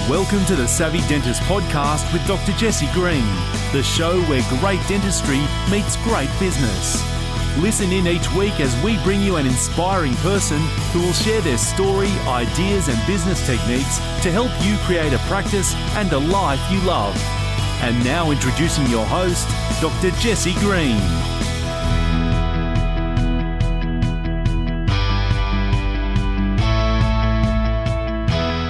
Welcome to the Savvy Dentist Podcast with Dr. Jesse Green, the show where great dentistry meets great business. Listen in each week as we bring you an inspiring person who will share their story, ideas and business techniques to help you create a practice and a life you love. And now introducing your host, Dr. Jesse Green.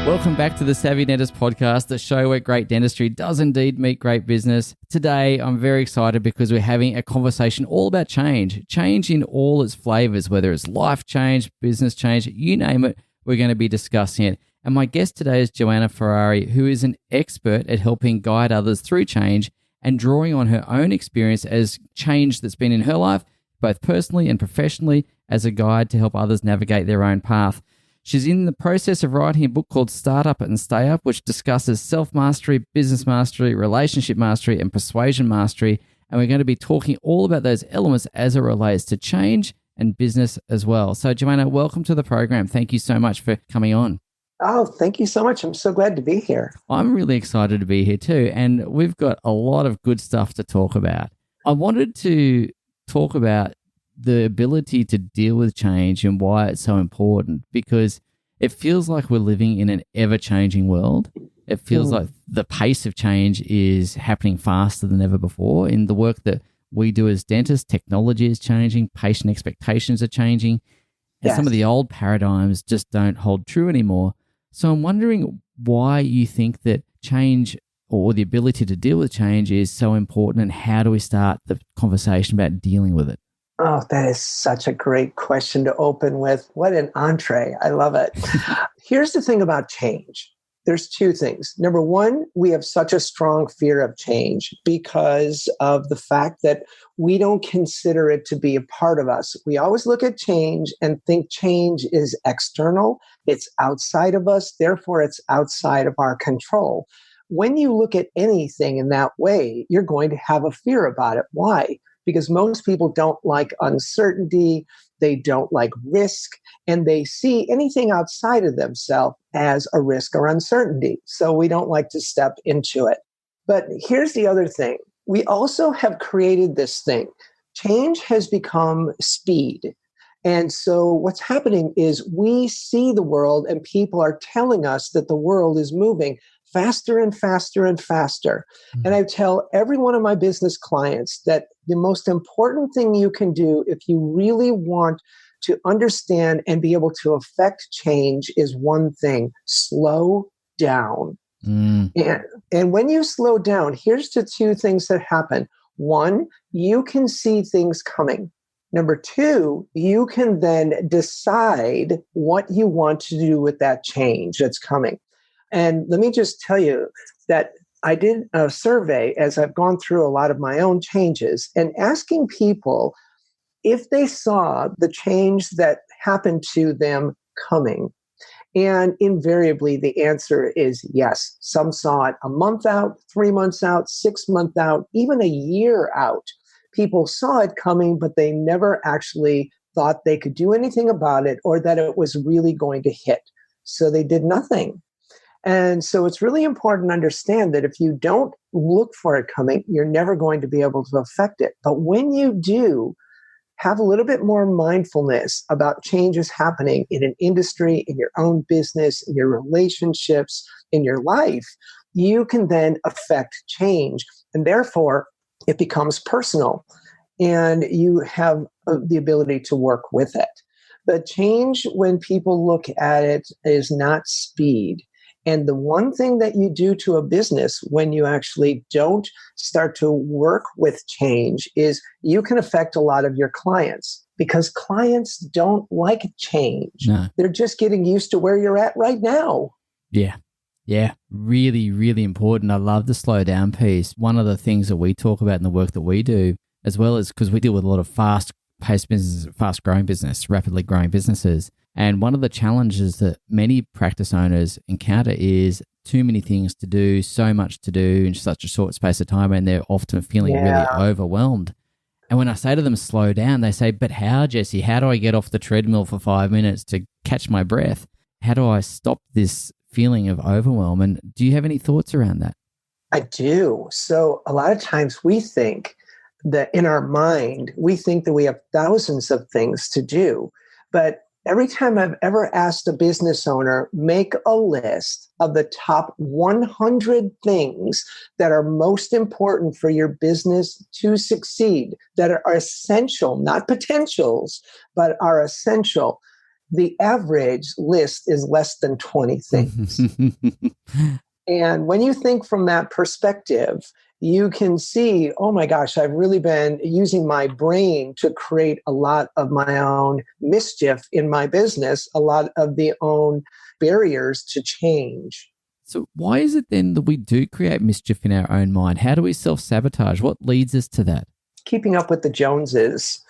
Welcome back to the Savvy Dentist Podcast, the show where great dentistry does indeed meet great business. Today, I'm very excited because we're having a conversation all about change. Change in all its flavors, whether it's life change, business change, you name it, we're going to be discussing it. And my guest today is JoAnna Ferrari, who is an expert at helping guide others through change and drawing on her own experience as change that's been in her life, both personally and professionally, as a guide to help others navigate their own path. She's in the process of writing a book called Start Up and Stay Up, which discusses self-mastery, business mastery, relationship mastery, and persuasion mastery. And we're going to be talking all about those elements as it relates to change and business as well. So, JoAnna, welcome to the program. Thank you so much for coming on. Oh, thank you so much. I'm so glad to be here. I'm really excited to be here too. And we've got a lot of good stuff to talk about. I wanted to talk about the ability to deal with change and why it's so important, because it feels like we're living in an ever-changing world. It feels like the pace of change is happening faster than ever before. In the work that we do as dentists, technology is changing, patient expectations are changing, and some of the old paradigms just don't hold true anymore. So I'm wondering why you think that change or the ability to deal with change is so important, and how do we start the conversation about dealing with it? Oh, that is such a great question to open with. What an entree. I love it. Here's the thing about change. There's two things. Number one, we have such a strong fear of change because of the fact that we don't consider it to be a part of us. We always look at change and think change is external. It's outside of us. Therefore, it's outside of our control. When you look at anything in that way, you're going to have a fear about it. Why? Because most people don't like uncertainty, they don't like risk, and they see anything outside of themselves as a risk or uncertainty. So we don't like to step into it. But here's the other thing. We also have created this thing. Change has become speed. And so what's happening is we see the world and people are telling us that the world is moving faster and faster and faster. And I tell every one of my business clients that the most important thing you can do if you really want to understand and be able to affect change is one thing: slow down. And when you slow down, here's the two things that happen. One, you can see things coming. Number two, you can then decide what you want to do with that change that's coming. And let me just tell you that I did a survey as I've gone through a lot of my own changes and asking people if they saw the change that happened to them coming. And invariably, the answer is yes. Some saw it a month out, 3 months out, 6 months out, even a year out. People saw it coming, but they never actually thought they could do anything about it or that it was really going to hit. So they did nothing. And so it's really important to understand that if you don't look for it coming, you're never going to be able to affect it. But when you do, have a little bit more mindfulness about changes happening in an industry, in your own business, in your relationships, in your life, you can then affect change. And therefore, it becomes personal and you have the ability to work with it. But change, when people look at it, is not speed. And the one thing that you do to a business when you actually don't start to work with change is you can affect a lot of your clients, because clients don't like change. No. They're just getting used to where you're at right now. Yeah. Really, really important. I love the slow down piece. One of the things that we talk about in the work that we do, as well as because we deal with a lot of fast-paced businesses, fast-growing business, rapidly growing businesses. And one of the challenges that many practice owners encounter is too many things to do, so much to do in such a short space of time, and they're often feeling really overwhelmed. And when I say to them, slow down, they say, but how, Jesse? How do I get off the treadmill for 5 minutes to catch my breath? How do I stop this feeling of overwhelm. And do you have any thoughts around that? I do. So a lot of times we think that in our mind, we think that we have thousands of things to do. But every time I've ever asked a business owner, make a list of the top 100 things that are most important for your business to succeed, that are essential, not potentials, but are essential. The average list is less than 20 things. And when you think from that perspective, you can see, oh my gosh, I've really been using my brain to create a lot of my own mischief in my business, a lot of the own barriers to change. So why is it then that we do create mischief in our own mind? How do we self-sabotage? What leads us to that? Keeping up with the Joneses.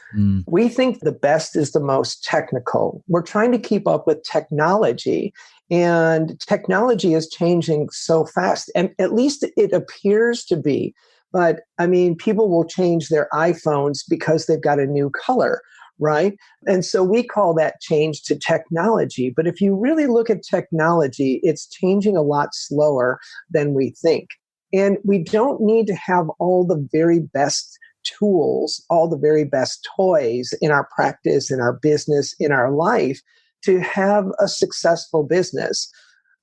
We think the best is the most technical. We're trying to keep up with technology. And technology is changing so fast, and at least it appears to be. But I mean, people will change their iPhones because they've got a new color, right? And so we call that change to technology. But if you really look at technology, it's changing a lot slower than we think. And we don't need to have all the very best tools, all the very best toys in our practice, in our business, in our life, to have a successful business.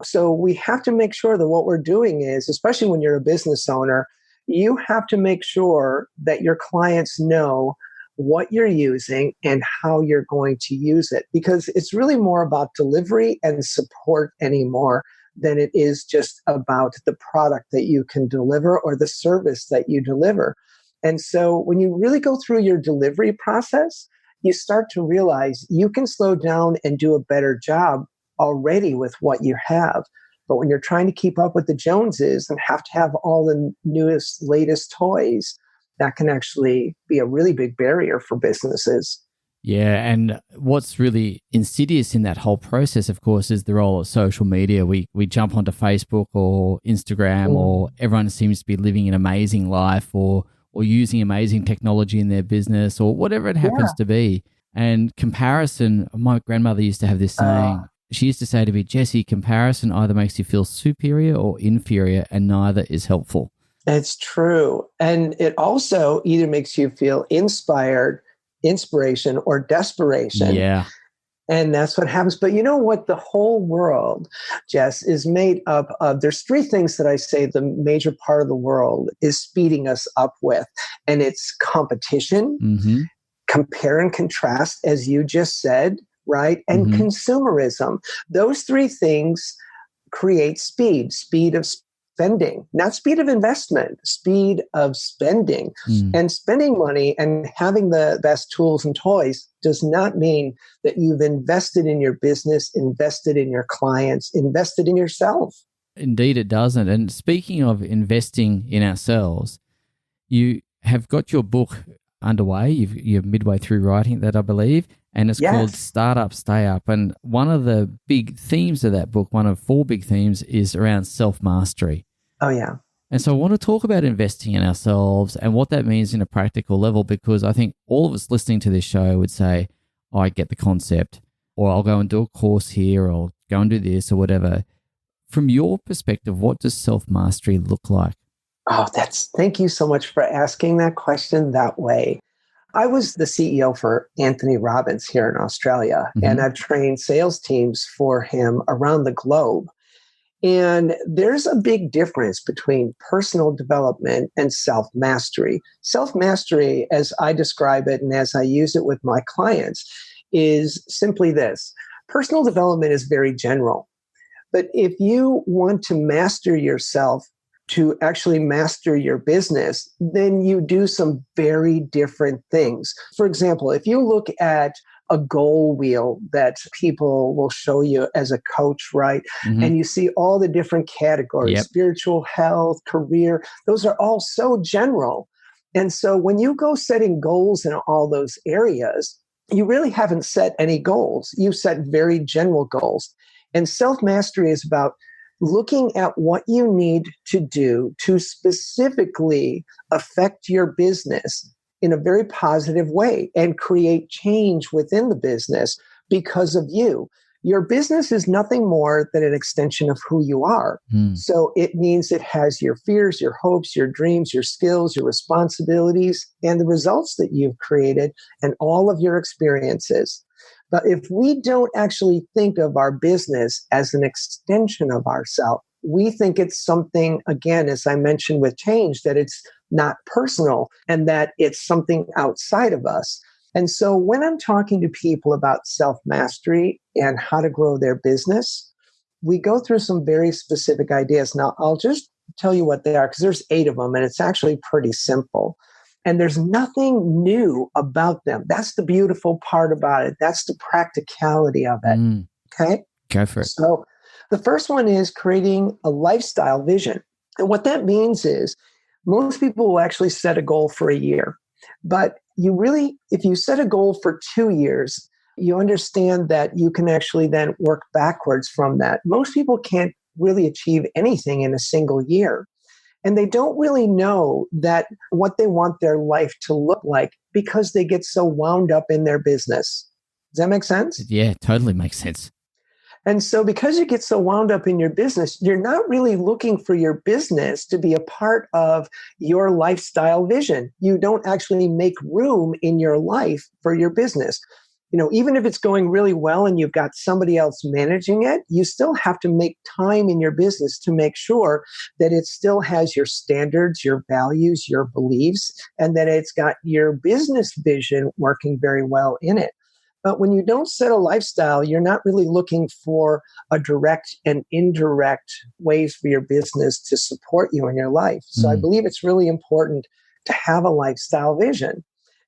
So we have to make sure that what we're doing is, especially when you're a business owner, you have to make sure that your clients know what you're using and how you're going to use it, because it's really more about delivery and support anymore than it is just about the product that you can deliver or the service that you deliver. And so when you really go through your delivery process, you start to realize you can slow down and do a better job already with what you have. But when you're trying to keep up with the Joneses and have to have all the newest, latest toys, that can actually be a really big barrier for businesses. Yeah, and what's really insidious in that whole process, of course, is the role of social media. We jump onto Facebook or Instagram, or everyone seems to be living an amazing life, or using amazing technology in their business, or whatever it happens to be. And comparison, my grandmother used to have this saying. She used to say to me, Jesse, comparison either makes you feel superior or inferior, and neither is helpful. It's true. And it also either makes you feel inspired, inspiration, or desperation. Yeah. And that's what happens. But you know what? The whole world, Jess, is made up of, there's three things that I say the major part of the world is speeding us up with. And it's competition, compare and contrast, as you just said, right? And consumerism. Those three things create speed of spending, not speed of investment, speed of spending. And spending money and having the best tools and toys does not mean that you've invested in your business, invested in your clients, invested in yourself. Indeed, it doesn't. And speaking of investing in ourselves, you have got your book underway. You're midway through writing that, I believe, and it's called Startup, Stay Up. And one of the big themes of that book, one of four big themes, is around self-mastery. Oh, yeah. And so I want to talk about investing in ourselves and what that means in a practical level, because I think all of us listening to this show would say, oh, I get the concept, or I'll go and do a course here, or I'll go and do this or whatever. From your perspective, what does self-mastery look like? Oh, thank you so much for asking that question that way. I was the CEO for Anthony Robbins here in Australia, and I've trained sales teams for him around the globe. And there's a big difference between personal development and self-mastery. Self-mastery, as I describe it and as I use it with my clients, is simply this. Personal development is very general. But if you want to master yourself, to actually master your business, then you do some very different things. For example, if you look at a goal wheel that people will show you as a coach, right? And you see all the different categories, spiritual health, career, those are all so general. And so when you go setting goals in all those areas, you really haven't set any goals. You set very general goals. And self-mastery is about looking at what you need to do to specifically affect your business in a very positive way and create change within the business because of you. Your business is nothing more than an extension of who you are. So it means it has your fears, your hopes, your dreams, your skills, your responsibilities, and the results that you've created and all of your experiences. But if we don't actually think of our business as an extension of ourselves, we think it's something, again, as I mentioned with change, that it's not personal and that it's something outside of us. And so when I'm talking to people about self-mastery and how to grow their business, we go through some very specific ideas. Now, I'll just tell you what they are because there's 8 of them and it's actually pretty simple. And there's nothing new about them. That's the beautiful part about it. That's the practicality of it. Okay? Go for it. So the first one is creating a lifestyle vision. And what that means is most people will actually set a goal for a year. But you really, if you set a goal for 2 years, you understand that you can actually then work backwards from that. Most people can't really achieve anything in a single year. And they don't really know that what they want their life to look like because they get so wound up in their business. Does that make sense? Yeah, totally makes sense. And so because you get so wound up in your business, you're not really looking for your business to be a part of your lifestyle vision. You don't actually make room in your life for your business. You know, even if it's going really well and you've got somebody else managing it, you still have to make time in your business to make sure that it still has your standards, your values, your beliefs, and that it's got your business vision working very well in it. But when you don't set a lifestyle, you're not really looking for a direct and indirect ways for your business to support you in your life. So I believe it's really important to have a lifestyle vision.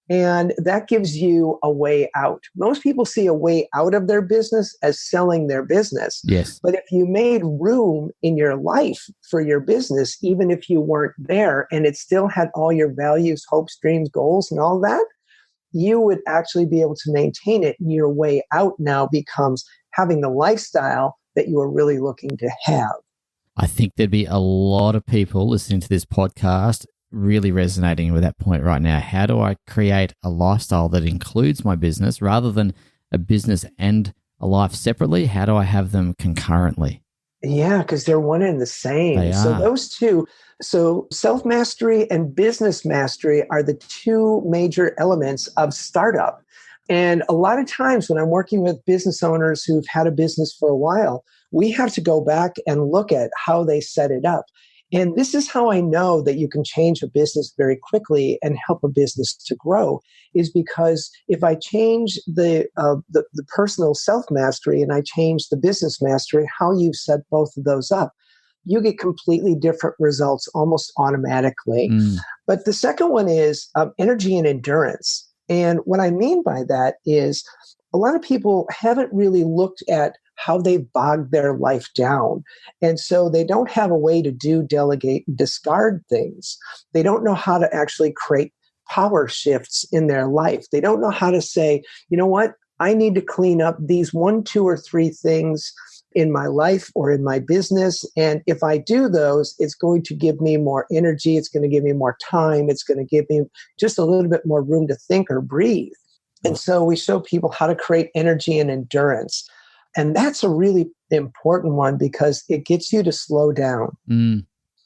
And that gives you a way out. Most people see a way out of their business as selling their business. Yes. But if you made room in your life for your business, even if you weren't there and it still had all your values, hopes, dreams, goals, and all that, you would actually be able to maintain it. And your way out now becomes having the lifestyle that you are really looking to have. I think there'd be a lot of people listening to this podcast really resonating with that point right now. How do I create a lifestyle that includes my business rather than a business and a life separately? How do I have them concurrently? Yeah, because they're one and the same. They So are. those two, so self-mastery and business mastery are the two major elements of startup. And a lot of times when I'm working with business owners who've had a business for a while, we have to go back and look at how they set it up. And this is how I know that you can change a business very quickly and help a business to grow, is because if I change the personal self-mastery and I change the business mastery, how you've set both of those up, you get completely different results almost automatically. But the second one is energy and endurance. And what I mean by that is a lot of people haven't really looked at how they've bogged their life down. And so they don't have a way to delegate, discard things. They don't know how to actually create power shifts in their life. They don't know how to say, you know what, I need to clean up these 1, 2, or 3 things in my life or in my business. And if I do those, it's going to give me more energy. It's going to give me more time. It's going to give me just a little bit more room to think or breathe. And so we show people how to create energy and endurance. And that's a really important one because it gets you to slow down.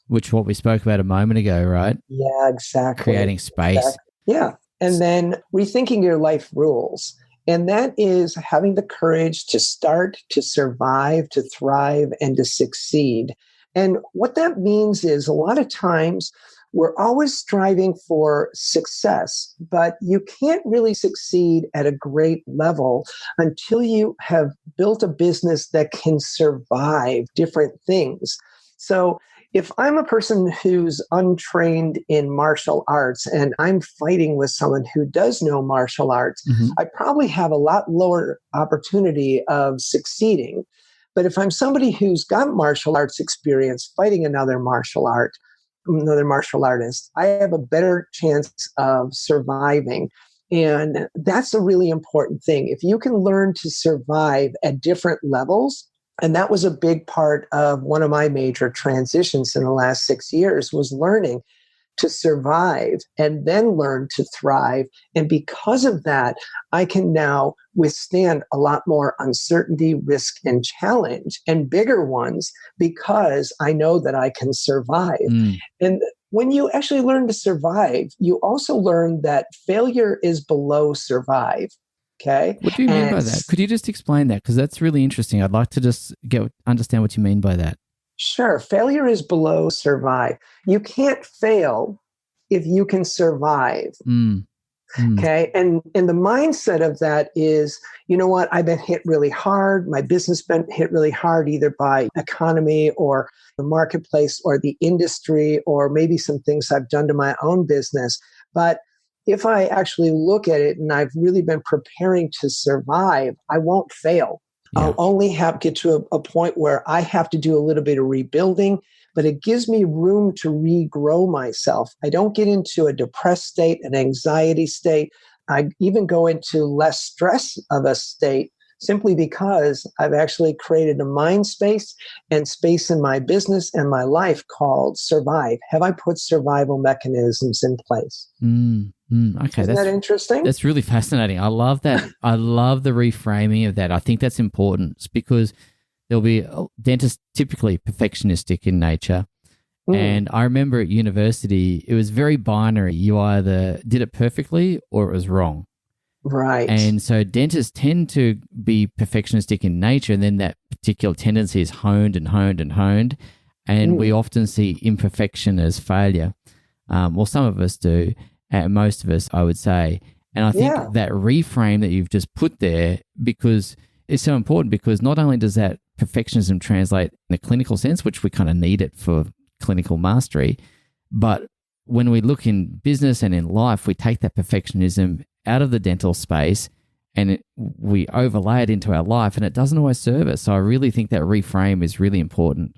Which what we spoke about a moment ago, right? Yeah, exactly. Creating space. Exactly. Yeah. And then rethinking your life rules. And that is having the courage to start, to survive, to thrive, and to succeed. And what that means is a lot of times we're always striving for success, but you can't really succeed at a great level until you have built a business that can survive different things. So if I'm a person who's untrained in martial arts and I'm fighting with someone who does know martial arts, I probably have a lot lower opportunity of succeeding. But if I'm somebody who's got martial arts experience fighting another martial artist, I have a better chance of surviving. And that's a really important thing. If you can learn to survive at different levels, and that was a big part of one of my major transitions in the last 6 years, was learning to survive and then learn to thrive. And because of that, I can now withstand a lot more uncertainty, risk, and challenge, and bigger ones, because I know that I can survive. And when you actually learn to survive, you also learn that failure is below survive. Okay. What do you mean by that? Could you just explain that? Because that's really interesting. I'd like to just understand what you mean by that. Sure. Failure is below survive. You can't fail if you can survive. Okay. And the mindset of that is, you know what? I've been hit really hard. My business been hit really hard, either by economy or the marketplace or the industry, or maybe some things I've done to my own business. But if I actually look at it and I've really been preparing to survive, I won't fail. Yeah. I'll only get to a point where I have to do a little bit of rebuilding, but it gives me room to regrow myself. I don't get into a depressed state, an anxiety state. I even go into less stress of a state, simply because I've actually created a mind space and space in my business and my life called survive. Have I put survival mechanisms in place? Okay, Isn't that interesting? That's really fascinating. I love that. I love the reframing of that. I think that's important, because there'll be dentists typically perfectionistic in nature. And I remember at university, it was very binary. You either did it perfectly or it was wrong. Right. And so dentists tend to be perfectionistic in nature, and then that particular tendency is honed and honed and honed. And we often see imperfection as failure. Well, some of us do, and most of us, I would say. And I think that reframe that you've just put there, because it's so important, because not only does that perfectionism translate in a clinical sense, which we kind of need it for clinical mastery, but when we look in business and in life, we take that perfectionism out of the dental space and we overlay it into our life, and it doesn't always serve us. So I really think that reframe is really important.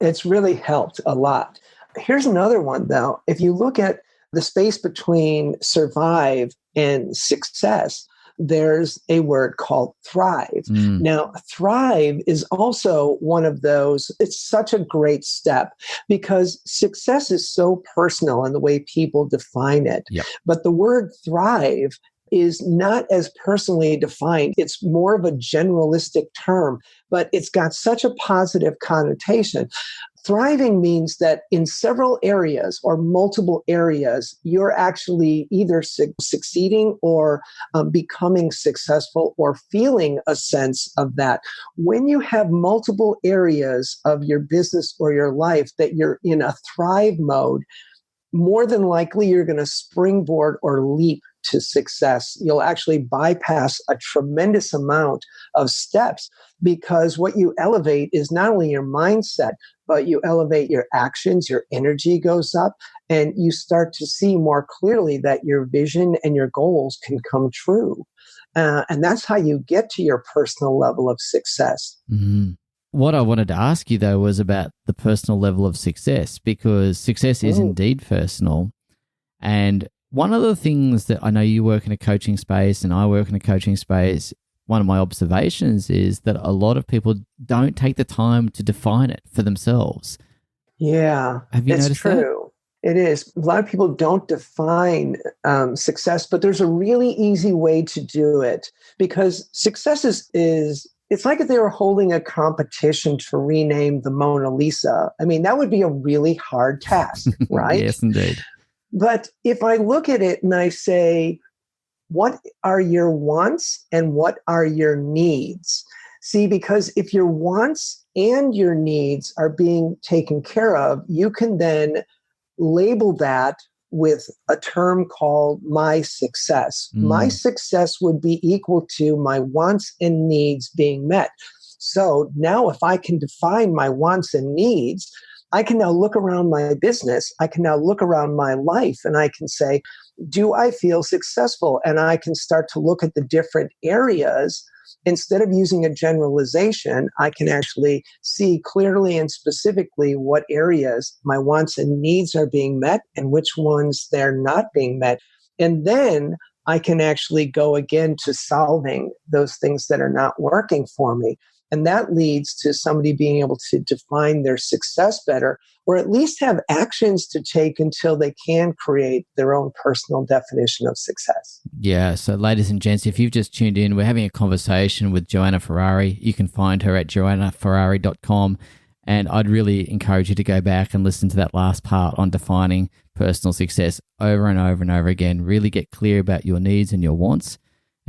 It's really helped a lot. Here's another one, though. If you look at the space between survive and success, there's a word called thrive. Now, thrive is also one of those. It's such a great step, because success is so personal in the way people define it. Yep. But the word thrive is not as personally defined. It's more of a generalistic term, but it's got such a positive connotation. Thriving means that in several areas or multiple areas, you're actually either succeeding or becoming successful or feeling a sense of that. When you have multiple areas of your business or your life that you're in a thrive mode, more than likely you're going to springboard or leap to success. You'll actually bypass a tremendous amount of steps, because what you elevate is not only your mindset, but you elevate your actions, your energy goes up, and you start to see more clearly that your vision and your goals can come true. And that's how you get to your personal level of success. What I wanted to ask you, though, was about the personal level of success, because success is indeed personal. And one of the things that I know, you work in a coaching space and I work in a coaching space, one of my observations is that a lot of people don't take the time to define it for themselves. Yeah, have you noticed true. That? It is. A lot of people don't define success, but there's a really easy way to do it, because success is it's like if they were holding a competition to rename the Mona Lisa. I mean, that would be a really hard task, right? Yes, indeed. But if I look at it and I say, what are your wants and what are your needs? See, because if your wants and your needs are being taken care of, you can then label that with a term called my success. My success would be equal to my wants and needs being met. So now if I can define my wants and needs, I can now look around my business. I can now look around my life and I can say, do I feel successful? And I can start to look at the different areas. Instead of using a generalization, I can actually see clearly and specifically what areas my wants and needs are being met and which ones they're not being met. And then I can actually go again to solving those things that are not working for me. And that leads to somebody being able to define their success better, or at least have actions to take until they can create their own personal definition of success. Yeah. So ladies and gents, if you've just tuned in, we're having a conversation with JoAnna Ferrari. You can find her at JoAnnaFerrari.com. And I'd really encourage you to go back and listen to that last part on defining personal success over and over and over again. Really get clear about your needs and your wants.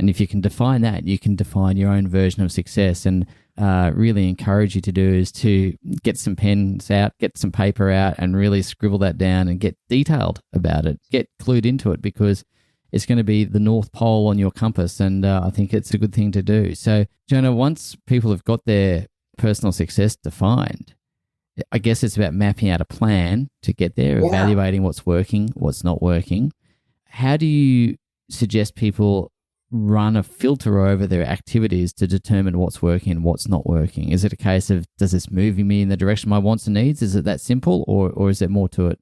And if you can define that, you can define your own version of success. And really encourage you to do is to get some pens out, get some paper out, and really scribble that down and get detailed about it. Get clued into it, because it's going to be the North Pole on your compass. And I think it's a good thing to do. So, JoAnna, once people have got their personal success defined, I guess it's about mapping out a plan to get there, evaluating what's working, what's not working. How do you suggest people run a filter over their activities to determine what's working and what's not working? Is it a case of, does this move me in the direction of my wants and needs? Is it that simple, or is there more to it?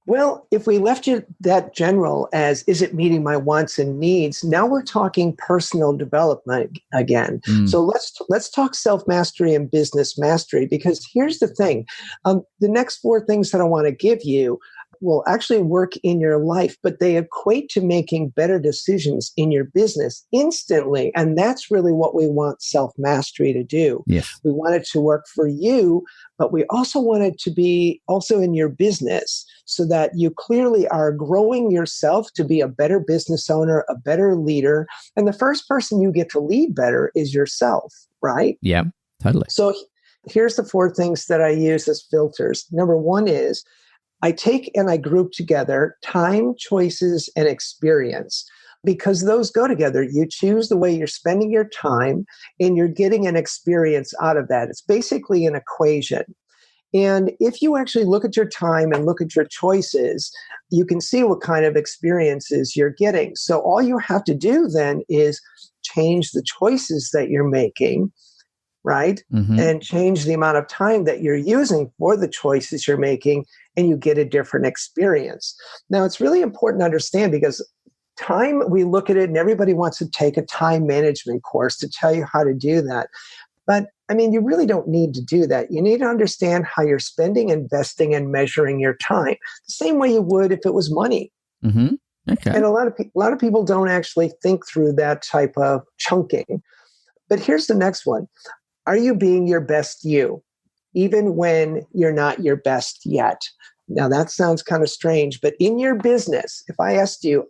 Well, if we left it that general as, is it meeting my wants and needs? Now we're talking personal development again. So let's talk self-mastery and business mastery, because here's the thing. The next 4 things that I want to give you will actually work in your life, but they equate to making better decisions in your business instantly. And that's really what we want self-mastery to do. Yes. We want it to work for you, but we also want it to be also in your business, so that you clearly are growing yourself to be a better business owner, a better leader. And the first person you get to lead better is yourself, right? Yeah, totally. So here's the 4 things that I use as filters. Number 1 is, I take and I group together time, choices, and experience, because those go together. You choose the way you're spending your time, and you're getting an experience out of that. It's basically an equation. And if you actually look at your time and look at your choices, you can see what kind of experiences you're getting. So all you have to do then is change the choices that you're making, right? And change the amount of time that you're using for the choices you're making, and you get a different experience. Now, it's really important to understand, because time, we look at it and everybody wants to take a time management course to tell you how to do that. But I mean, you really don't need to do that. You need to understand how you're spending, investing, and measuring your time the same way you would if it was money. Okay. And a lot of people don't actually think through that type of chunking. But here's the next one. Are you being your best you, even when you're not your best yet? Now, that sounds kind of strange, but in your business, if I asked you,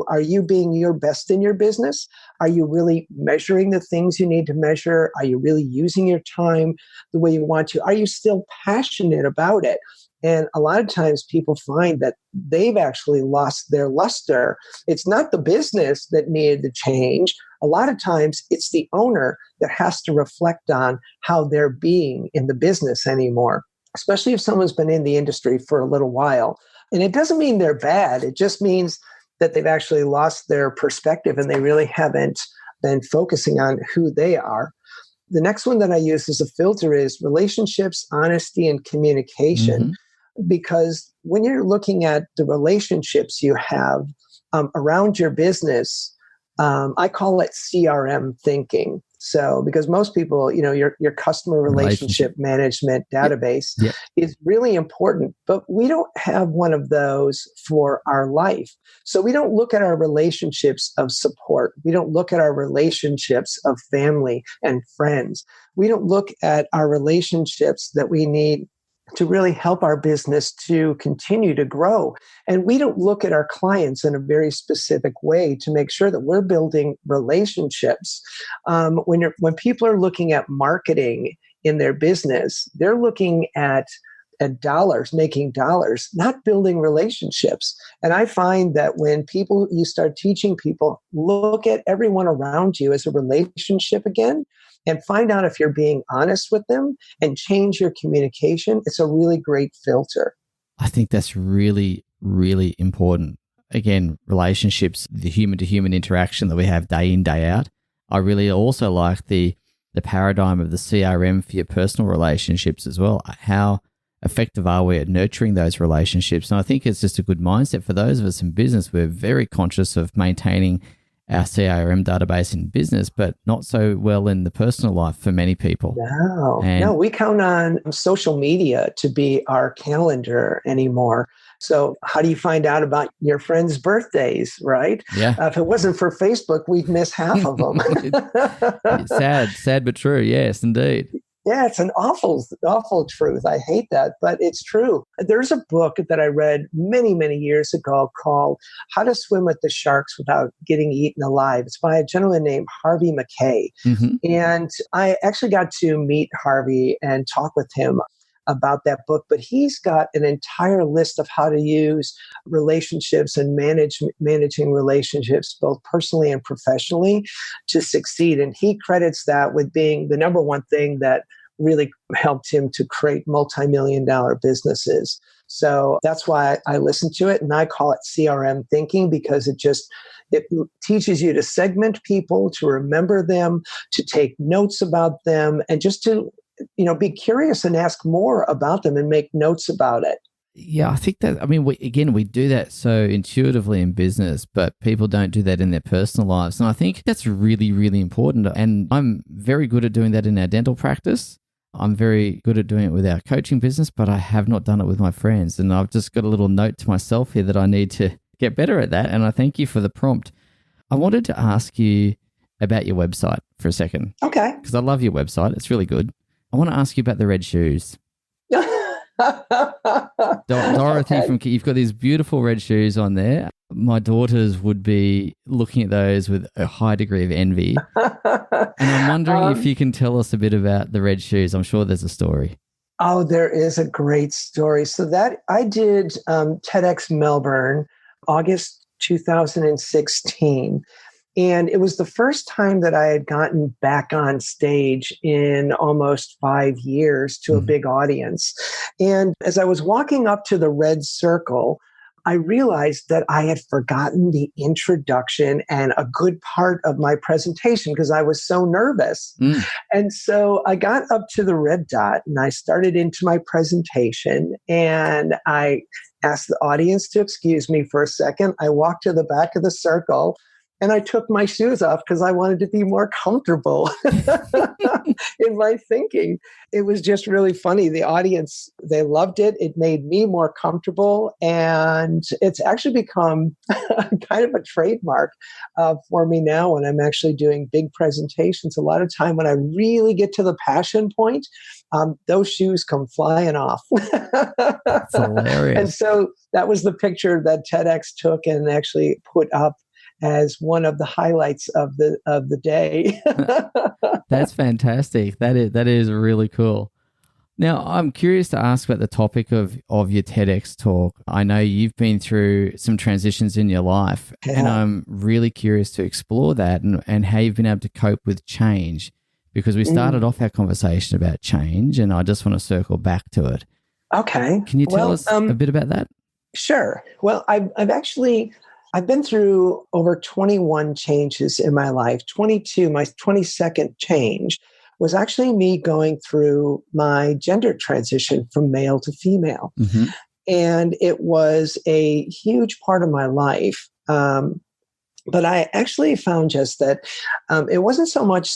are you being your best in your business? Are you really measuring the things you need to measure? Are you really using your time the way you want to? Are you still passionate about it? And a lot of times people find that they've actually lost their luster. It's not the business that needed to change. A lot of times it's the owner that has to reflect on how they're being in the business anymore, especially if someone's been in the industry for a little while. And it doesn't mean they're bad. It just means that they've actually lost their perspective and they really haven't been focusing on who they are. The next one that I use as a filter is relationships, honesty, and communication. Because when you're looking at the relationships you have around your business, I call it CRM thinking. So, because most people, your customer relationship management database is really important, but we don't have one of those for our life. So we don't look at our relationships of support. We don't look at our relationships of family and friends. We don't look at our relationships that we need to really help our business to continue to grow. And we don't look at our clients in a very specific way to make sure that we're building relationships. When people are looking at marketing in their business, they're looking at dollars, making dollars, not building relationships. And I find that when you start teaching people, look at everyone around you as a relationship again, and find out if you're being honest with them and change your communication, it's a really great filter. I think that's really, really important. Again, relationships, the human-to-human interaction that we have day in, day out. I really also like the paradigm of the CRM for your personal relationships as well. How effective are we at nurturing those relationships? And I think it's just a good mindset for those of us in business. We're very conscious of maintaining our CRM database in business, but not so well in the personal life for many people. No, we count on social media to be our calendar anymore. So how do you find out about your friends' birthdays, right? Yeah. If it wasn't for Facebook, we'd miss half of them. Sad, but true. Yes, indeed. Yeah, it's an awful truth. I hate that, but it's true. There's a book that I read many, many years ago called How to Swim with the Sharks Without Getting Eaten Alive. It's by a gentleman named Harvey Mackay. Mm-hmm. And I actually got to meet Harvey and talk with him about that book, but he's got an entire list of how to use relationships and managing relationships, both personally and professionally, to succeed. And he credits that with being the number one thing that really helped him to create multi-million-dollar businesses. So that's why I listen to it, and I call it CRM thinking, because it teaches you to segment people, to remember them, to take notes about them, and just to be curious and ask more about them and make notes about it. Yeah, I think that, we do that so intuitively in business, but people don't do that in their personal lives. And I think that's really, really important. And I'm very good at doing that in our dental practice. I'm very good at doing it with our coaching business, but I have not done it with my friends. And I've just got a little note to myself here that I need to get better at that. And I thank you for the prompt. I wanted to ask you about your website for a second. Okay. Because I love your website. It's really good. I want to ask you about the red shoes. Dorothy you've got these beautiful red shoes on there. My daughters would be looking at those with a high degree of envy. And I'm wondering if you can tell us a bit about the red shoes. I'm sure there's a story. Oh, there is a great story. So that I did TEDx Melbourne, August 2016. And it was the first time that I had gotten back on stage in almost 5 years to a big audience. And as I was walking up to the red circle, I realized that I had forgotten the introduction and a good part of my presentation because I was so nervous. And so I got up to the red dot and I started into my presentation, and I asked the audience to excuse me for a second. I walked to the back of the circle and I took my shoes off because I wanted to be more comfortable in my thinking. It was just really funny. The audience, they loved it. It made me more comfortable. And it's actually become kind of a trademark for me now when I'm actually doing big presentations. A lot of time when I really get to the passion point, those shoes come flying off. That's hilarious. And so that was the picture that TEDx took and actually put up as one of the highlights of the day. That's fantastic. That is really cool. Now, I'm curious to ask about the topic of your TEDx talk. I know you've been through some transitions in your life, and I'm really curious to explore that and how you've been able to cope with change, because we started off our conversation about change, and I just want to circle back to it. Okay. Can you tell us a bit about that? Sure. Well, I've been through over 21 changes in my life. My 22nd change was actually me going through my gender transition from male to female. Mm-hmm. And it was a huge part of my life. But I actually found just that it wasn't so much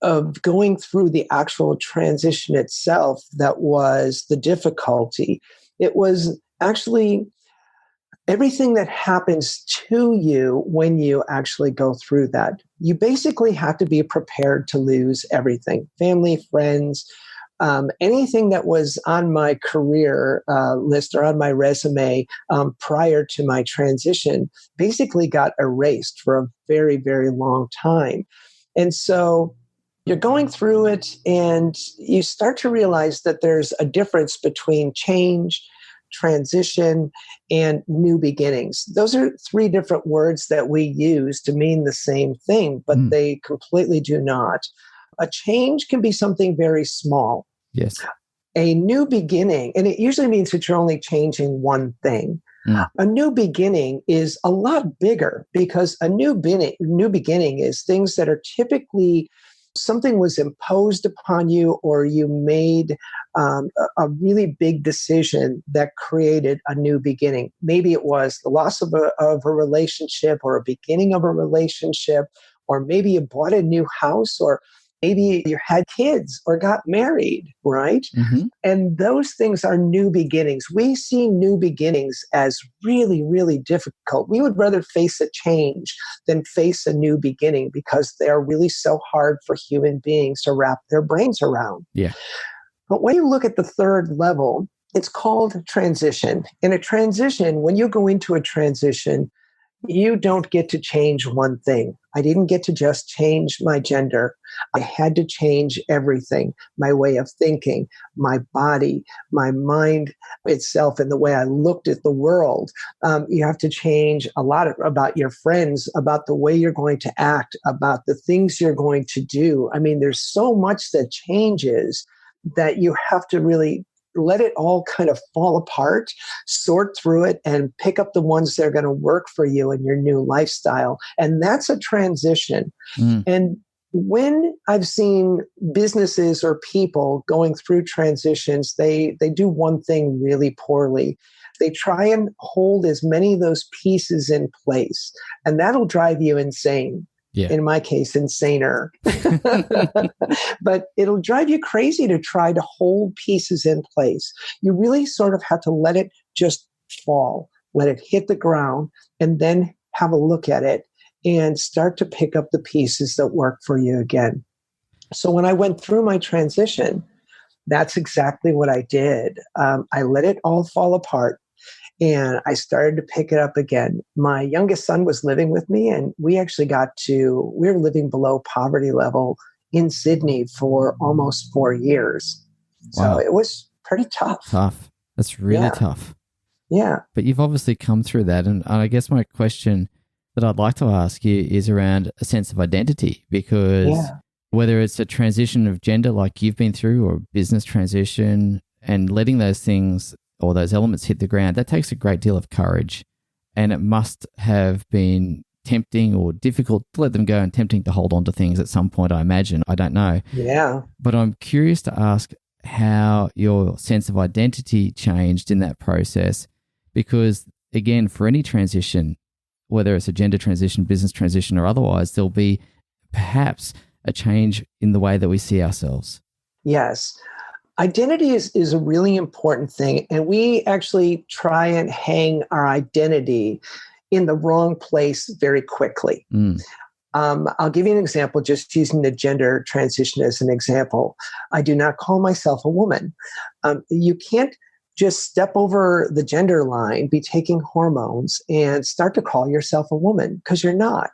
of going through the actual transition itself that was the difficulty. It was actually everything that happens to you when you actually go through that. You basically have to be prepared to lose everything: family, friends, anything that was on my career list or on my resume prior to my transition basically got erased for a very, very long time. And so you're going through it and you start to realize that there's a difference between change, transition, and new beginnings. Those are three different words that we use to mean the same thing, but they completely do not. A change can be something very small. Yes. A new beginning, and it usually means that you're only changing one thing. A new beginning is a lot bigger, because a new beginning is things that are typically something was imposed upon you, or you made a really big decision that created a new beginning. Maybe it was the loss of a relationship, or a beginning of a relationship, or maybe you bought a new house, or maybe you had kids or got married, right? Mm-hmm. And those things are new beginnings. We see new beginnings as really, really difficult. We would rather face a change than face a new beginning, because they're really so hard for human beings to wrap their brains around. Yeah. But when you look at the third level, it's called transition. In a transition, when you go into a transition, you don't get to change one thing. I didn't get to just change my gender. I had to change everything, my way of thinking, my body, my mind itself, and the way I looked at the world. You have to change a lot about your friends, about the way you're going to act, about the things you're going to do. I mean, there's so much that changes that you have to really let it all kind of fall apart, sort through it, and pick up the ones that are going to work for you in your new lifestyle. And that's a transition. And when I've seen businesses or people going through transitions, they do one thing really poorly. They try and hold as many of those pieces in place, and that'll drive you insane. Yeah. In my case, insaner. But it'll drive you crazy to try to hold pieces in place. You really sort of have to let it just fall, let it hit the ground, and then have a look at it and start to pick up the pieces that work for you again. So when I went through my transition, that's exactly what I did. I let it all fall apart. And I started to pick it up again. My youngest son was living with me, and we were living below poverty level in Sydney for almost 4 years. Wow. So it was pretty tough. Tough. That's really tough. Yeah. But you've obviously come through that. And I guess my question that I'd like to ask you is around a sense of identity, because whether it's a transition of gender like you've been through, or business transition, and letting those things or those elements hit the ground, that takes a great deal of courage. And it must have been tempting or difficult to let them go, and tempting to hold on to things at some point, I imagine. I don't know. Yeah. But I'm curious to ask how your sense of identity changed in that process. Because again, for any transition, whether it's a gender transition, business transition, or otherwise, there'll be perhaps a change in the way that we see ourselves. Yes. Identity is a really important thing, and we actually try and hang our identity in the wrong place very quickly. I'll give you an example, just using the gender transition as an example. I do not call myself a woman. You can't just step over the gender line, be taking hormones, and start to call yourself a woman, because you're not.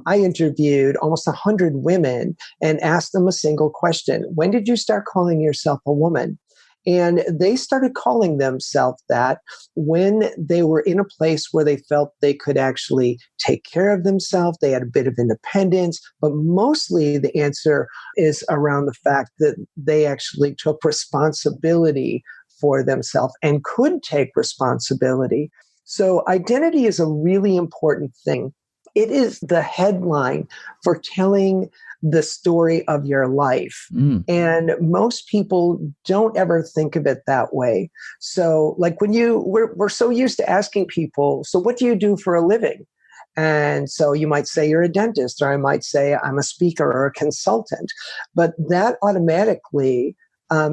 I interviewed almost 100 women and asked them a single question. When did you start calling yourself a woman? And they started calling themselves that when they were in a place where they felt they could actually take care of themselves. They had a bit of independence, but mostly the answer is around the fact that they actually took responsibility for themselves and could take responsibility. So identity is a really important thing. It is the headline for telling the story of your life. And most people don't ever think of it that way. So like we're so used to asking people, so what do you do for a living? And so you might say you're a dentist, or I might say I'm a speaker or a consultant. But that automatically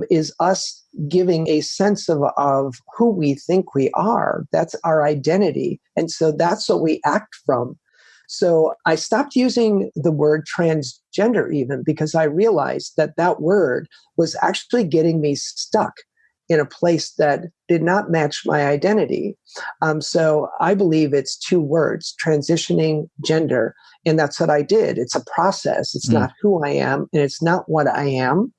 is us giving a sense of who we think we are. That's our identity. And so that's what we act from. So I stopped using the word transgender even, because I realized that that word was actually getting me stuck in a place that did not match my identity. So I believe it's 2 words, transitioning gender. And that's what I did. It's a process. It's not who I am, and it's not what I am.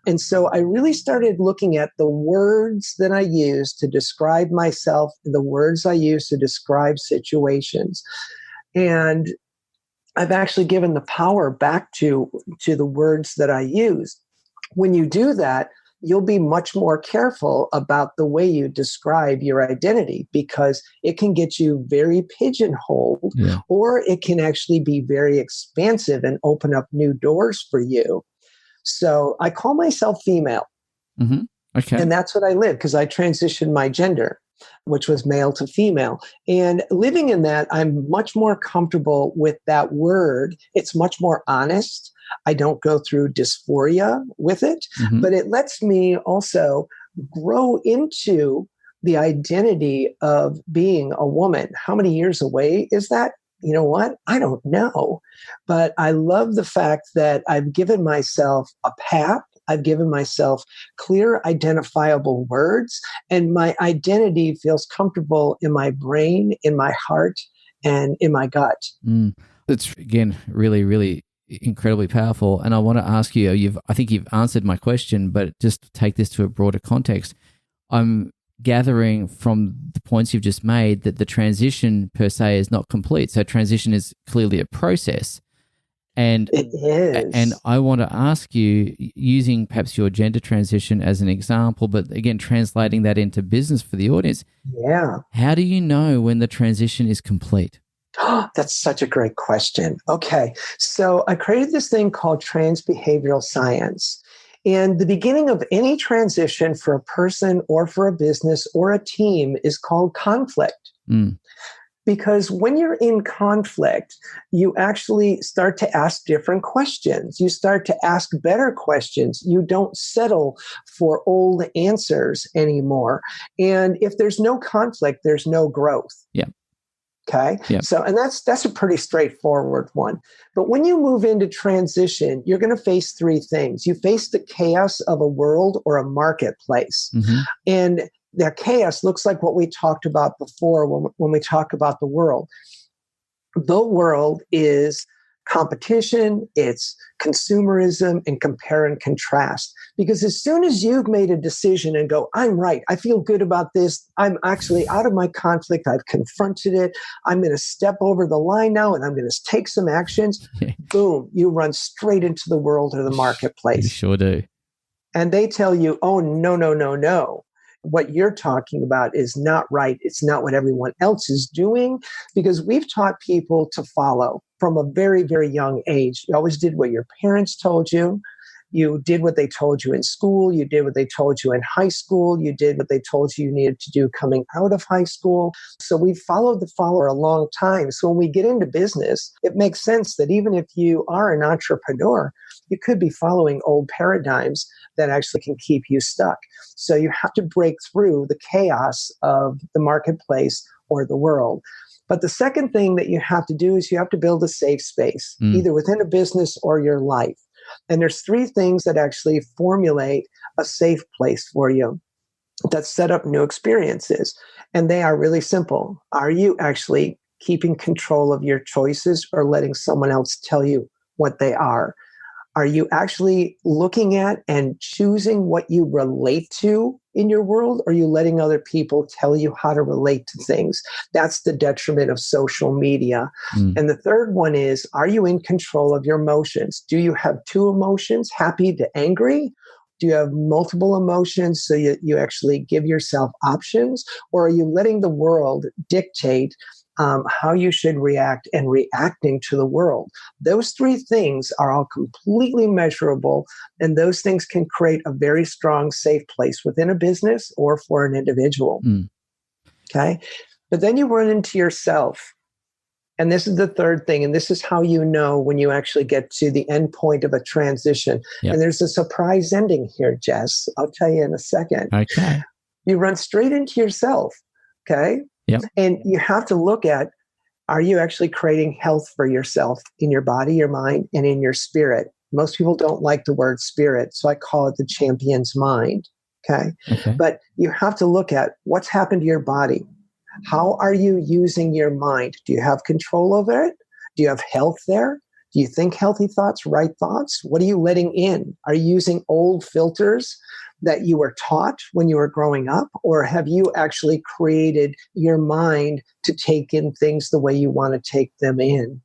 And so I really started looking at the words that I use to describe myself, the words I use to describe situations. And I've actually given the power back to the words that I use. When you do that, you'll be much more careful about the way you describe your identity, because it can get you very pigeonholed, or it can actually be very expansive and open up new doors for you. So I call myself female. Mm-hmm. Okay. And that's what I live, because I transitioned my gender, which was male to female. And living in that, I'm much more comfortable with that word. It's much more honest. I don't go through dysphoria with it, but it lets me also grow into the identity of being a woman. How many years away is that? You know what? I don't know. But I love the fact that I've given myself a path. I've given myself clear, identifiable words, and my identity feels comfortable in my brain, in my heart, and in my gut. It's, again, really, really incredibly powerful. And I want to ask you, I think you've answered my question, but just to take this to a broader context, I'm gathering from the points you've just made that the transition per se is not complete. So transition is clearly a process. And it is. And I want to ask you, using perhaps your gender transition as an example, but again, translating that into business for the audience. Yeah. How do you know when the transition is complete? That's such a great question. Okay. So I created this thing called transbehavioral science. And the beginning of any transition for a person or for a business or a team is called conflict. Because when you're in conflict, you actually start to ask different questions. You start to ask better questions. You don't settle for old answers anymore. And if there's no conflict, there's no growth. Yeah. Okay. Yeah. So, and that's a pretty straightforward one. But when you move into transition, you're going to face three things. You face the chaos of a world or a marketplace. And that chaos looks like what we talked about before when we talk about the world. The world is competition, it's consumerism, and compare and contrast. Because as soon as you've made a decision and go, I'm right, I feel good about this, I'm actually out of my conflict, I've confronted it, I'm going to step over the line now and I'm going to take some actions, boom, you run straight into the world or the marketplace. You sure do. And they tell you, oh, no. What you're talking about is not right. It's not what everyone else is doing, because we've taught people to follow from a very, very young age. You always did what your parents told you. You did what they told you in school. You did what they told you in high school. You did what they told you needed to do coming out of high school. So we've followed the follower a long time. So when we get into business, it makes sense that even if you are an entrepreneur, you could be following old paradigms that actually can keep you stuck. So you have to break through the chaos of the marketplace or the world. But the second thing that you have to do is you have to build a safe space, either within a business or your life. And there's three things that actually formulate a safe place for you that set up new experiences. And they are really simple. Are you actually keeping control of your choices or letting someone else tell you what they are? Are you actually looking at and choosing what you relate to in your world? Or are you letting other people tell you how to relate to things? That's the detriment of social media. And the third one is, are you in control of your emotions? Do you have two emotions, happy to angry? Do you have multiple emotions so you actually give yourself options? Or are you letting the world dictate how you should react and reacting to the world? Those three things are all completely measurable, and those things can create a very strong, safe place within a business or for an individual. Okay? But then you run into yourself. And this is the third thing, and this is how you know when you actually get to the end point of a transition. And there's a surprise ending here, Jess. I'll tell you in a second. Okay. You run straight into yourself. Okay? Yep. And you have to look at, are you actually creating health for yourself in your body, your mind, and in your spirit? Most people don't like the word spirit, so I call it the champion's mind. Okay. But you have to look at what's happened to your body. How are you using your mind? Do you have control over it? Do you have health there? Do you think healthy thoughts, right thoughts? What are you letting in? Are you using old filters that you were taught when you were growing up? Or have you actually created your mind to take in things the way you want to take them in?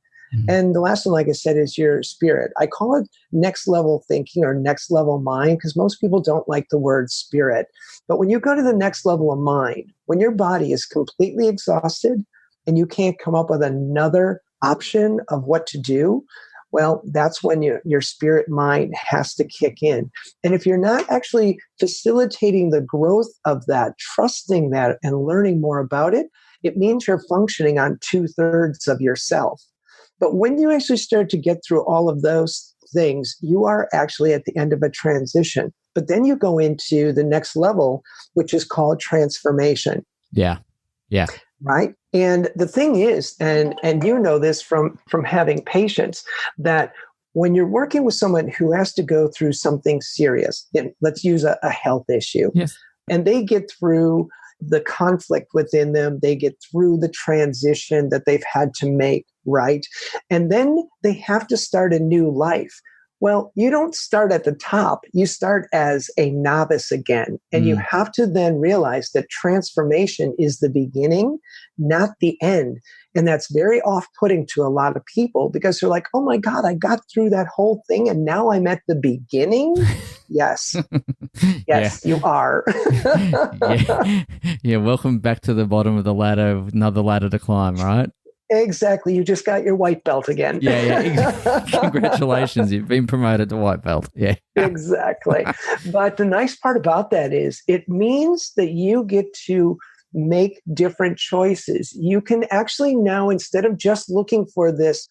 And the last one, like I said, is your spirit. I call it next level thinking or next level mind because most people don't like the word spirit. But when you go to the next level of mind, when your body is completely exhausted and you can't come up with another option of what to do, well, that's when your spirit mind has to kick in. And if you're not actually facilitating the growth of that, trusting that, and learning more about it, it means you're functioning on 2/3 of yourself. But when you actually start to get through all of those things, you are actually at the end of a transition. But then you go into the next level, which is called transformation. Yeah. Yeah. Right. And the thing is, and you know this from having patients, that when you're working with someone who has to go through something serious, let's use a health issue, Yes. and they get through the conflict within them, they get through the transition that they've had to make, right? And then they have to start a new life. Well, you don't start at the top. You start as a novice again. And you have to then realize that transformation is the beginning, not the end. And that's very off-putting to a lot of people because they're like, oh my God, I got through that whole thing and now I'm at the beginning? Yes. Yes, you are. Yeah. Welcome back to the bottom of the ladder, another ladder to climb, right? Exactly. You just got your white belt again. Yeah. Congratulations. You've been promoted to white belt. Yeah. Exactly. But the nice part about that is it means that you get to make different choices. You can actually now, instead of just looking for this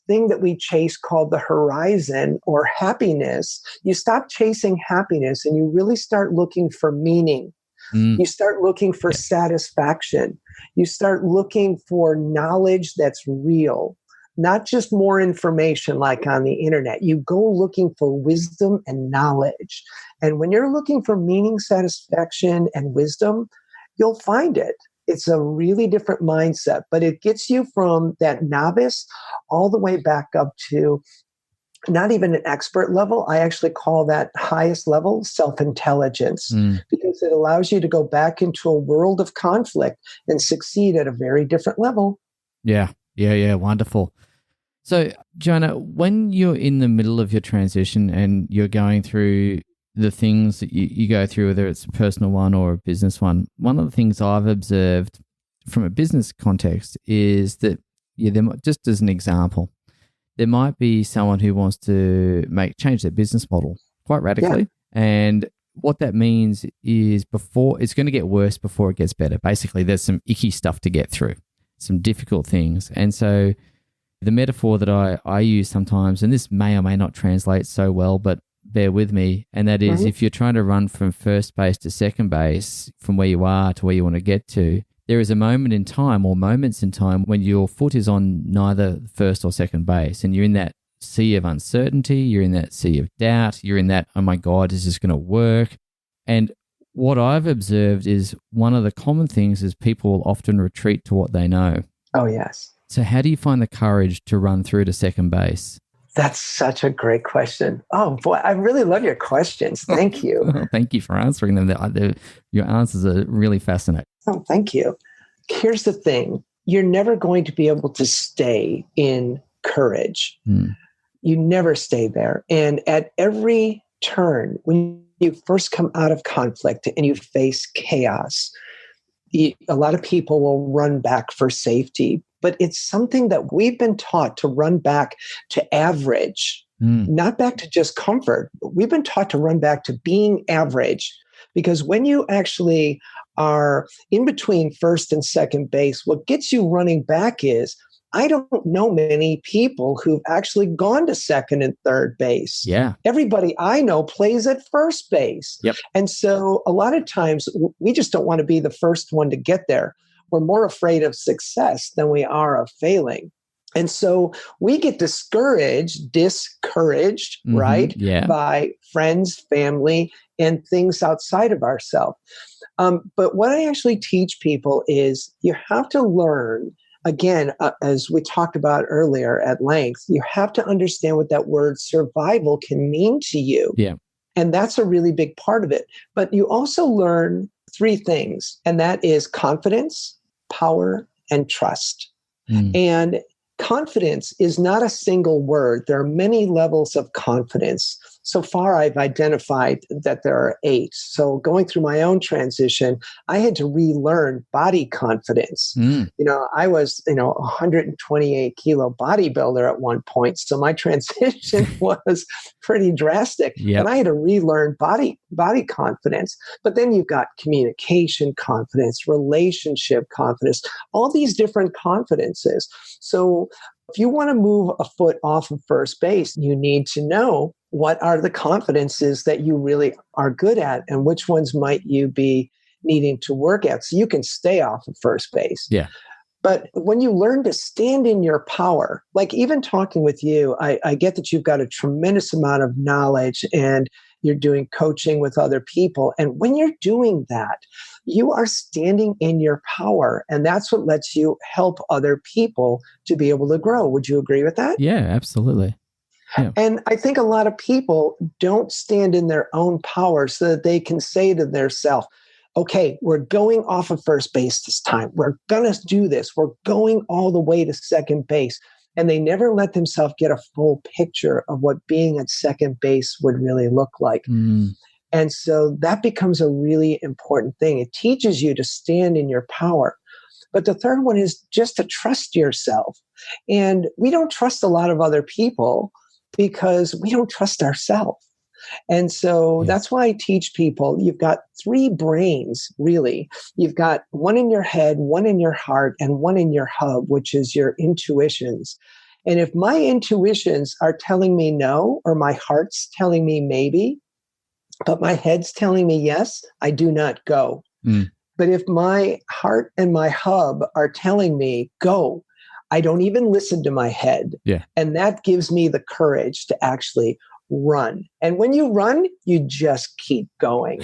thing that we chase called the horizon or happiness, you stop chasing happiness and you really start looking for meaning. You start looking for satisfaction. You start looking for knowledge that's real, not just more information like on the internet. You go looking for wisdom and knowledge. And when you're looking for meaning, satisfaction, and wisdom, you'll find it. It's a really different mindset, but it gets you from that novice all the way back up to not even an expert level. I actually call that highest level self-intelligence because it allows you to go back into a world of conflict and succeed at a very different level. Yeah. Wonderful. So, JoAnna, when you're in the middle of your transition and you're going through the things that you go through, whether it's a personal one or a business one of the things I've observed from a business context is that, just as an example, there might be someone who wants to change their business model quite radically. Yeah. And what that means is it's going to get worse before it gets better. Basically, there's some icky stuff to get through, some difficult things. And so the metaphor that I use sometimes, and this may or may not translate so well, but bear with me, and that is if you're trying to run from first base to second base, from where you are to where you want to get to, there is a moment in time or moments in time when your foot is on neither first or second base and you're in that sea of uncertainty, you're in that sea of doubt, you're in that, oh my God, is this going to work? And what I've observed is one of the common things is people will often retreat to what they know. Oh, yes. So how do you find the courage to run through to second base? That's such a great question. Oh, boy, I really love your questions. Thank you. Thank you for answering them. Your answers are really fascinating. Oh, thank you. Here's the thing. You're never going to be able to stay in courage. You never stay there. And at every turn, when you first come out of conflict and you face chaos, a lot of people will run back for safety. But it's something that we've been taught to run back to average, not back to just comfort. We've been taught to run back to being average. Because when you actually are in between first and second base, what gets you running back is, I don't know many people who've actually gone to second and third base. Yeah. Everybody I know plays at first base. Yep. And so a lot of times we just don't want to be the first one to get there. We're more afraid of success than we are of failing. And so we get discouraged, right? Yeah. By friends, family, and things outside of ourselves. But what I actually teach people is you have to learn, again, as we talked about earlier at length, you have to understand what that word survival can mean to you. Yeah. And that's a really big part of it. But you also learn 3 things, and that is confidence, power, and trust. And confidence is not a single word. There are many levels of confidence. So far, I've identified that there are 8. So going through my own transition, I had to relearn body confidence. I was, 128 kilo bodybuilder at one point. So my transition was pretty drastic. Yep. And I had to relearn body confidence. But then you've got communication confidence, relationship confidence, all these different confidences. So if you want to move a foot off of first base, you need to know what are the confidences that you really are good at and which ones might you be needing to work at so you can stay off of first base. Yeah. But when you learn to stand in your power, like even talking with you, I get that you've got a tremendous amount of knowledge and you're doing coaching with other people. And when you're doing that, you are standing in your power. And that's what lets you help other people to be able to grow. Would you agree with that? Yeah, absolutely. Yeah. And I think a lot of people don't stand in their own power so that they can say to themselves, okay, we're going off of first base this time. We're going to do this. We're going all the way to second base. And they never let themselves get a full picture of what being at second base would really look like. And so that becomes a really important thing. It teaches you to stand in your power. But the third one is just to trust yourself. And we don't trust a lot of other people because we don't trust ourselves. And so that's why I teach people, you've got 3 brains, really. You've got one in your head, one in your heart, and one in your hub, which is your intuitions. And if my intuitions are telling me no, or my heart's telling me maybe, but my head's telling me yes, I do not go. But if my heart and my hub are telling me go, I don't even listen to my head. Yeah. And that gives me the courage to actually run. And when you run, you just keep going.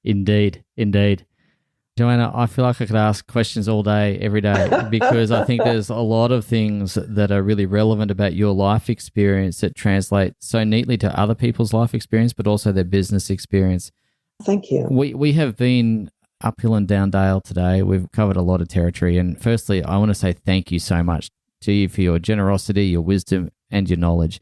Indeed. JoAnna, I feel like I could ask questions all day, every day, because I think there's a lot of things that are really relevant about your life experience that translate so neatly to other people's life experience, but also their business experience. Thank you. We have been uphill and down dale today. We've covered a lot of territory. And firstly, I want to say thank you so much to you for your generosity, your wisdom, and your knowledge.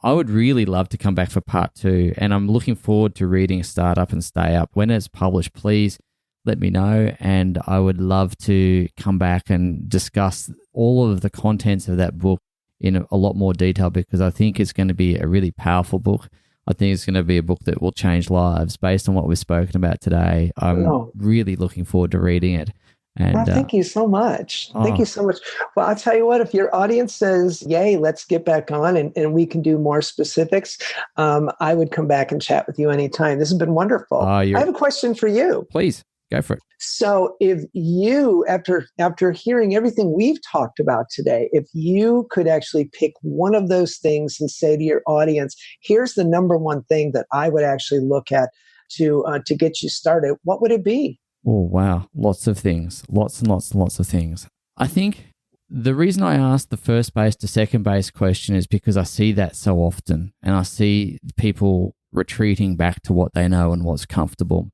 I would really love to come back for part 2, and I'm looking forward to reading Start Up and Stay Up. When it's published, please let me know, and I would love to come back and discuss all of the contents of that book in a lot more detail, because I think it's going to be a really powerful book. I think it's going to be a book that will change lives based on what we've spoken about today. I'm really looking forward to reading it. And, well, thank you so much. Thank you so much. Well, I'll tell you what, if your audience says, yay, let's get back on and we can do more specifics, I would come back and chat with you anytime. This has been wonderful. I have a question for you. Please, go for it. So if you, after hearing everything we've talked about today, if you could actually pick one of those things and say to your audience, here's the number one thing that I would actually look at to get you started, what would it be? Oh, wow. Lots of things. Lots and lots and lots of things. I think the reason I asked the first base to second base question is because I see that so often, and I see people retreating back to what they know and what's comfortable.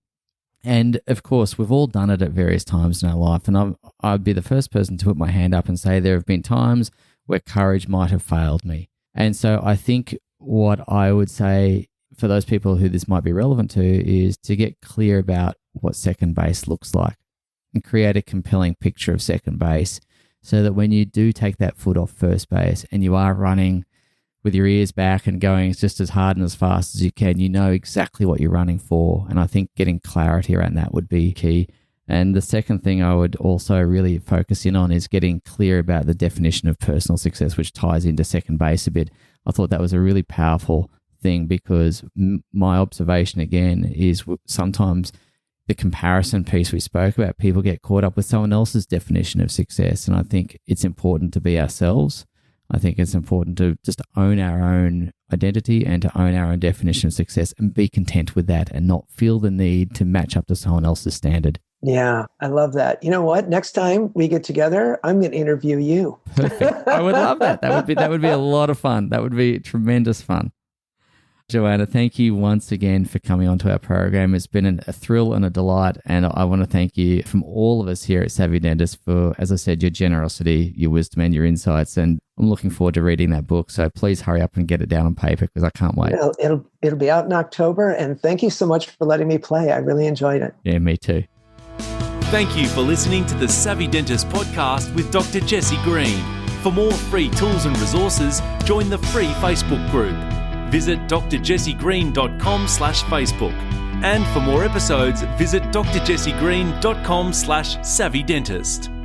And of course, we've all done it at various times in our life. And I'd be the first person to put my hand up and say there have been times where courage might have failed me. And so I think what I would say for those people who this might be relevant to is to get clear about what second base looks like and create a compelling picture of second base, so that when you do take that foot off first base and you are running with your ears back and going just as hard and as fast as you can, you know exactly what you're running for. And I think getting clarity around that would be key. And the second thing I would also really focus in on is getting clear about the definition of personal success, which ties into second base a bit. I thought that was a really powerful thing, because my observation again is sometimes the comparison piece we spoke about, people get caught up with someone else's definition of success. And I think it's important to be ourselves. I think it's important to just own our own identity and to own our own definition of success and be content with that and not feel the need to match up to someone else's standard. Yeah, I love that. You know what? Next time we get together, I'm going to interview you. Perfect. I would love that. That would be a lot of fun. That would be tremendous fun. JoAnna, thank you once again for coming onto our program. It's been a thrill and a delight. And I want to thank you from all of us here at Savvy Dentist for, as I said, your generosity, your wisdom and your insights. And I'm looking forward to reading that book. So please hurry up and get it down on paper because I can't wait. It'll be out in October. And thank you so much for letting me play. I really enjoyed it. Yeah, me too. Thank you for listening to the Savvy Dentist podcast with Dr. Jessie Green. For more free tools and resources, join the free Facebook group. Visit drjessiegreen.com/Facebook. And for more episodes, visit drjessiegreen.com/savvydentist.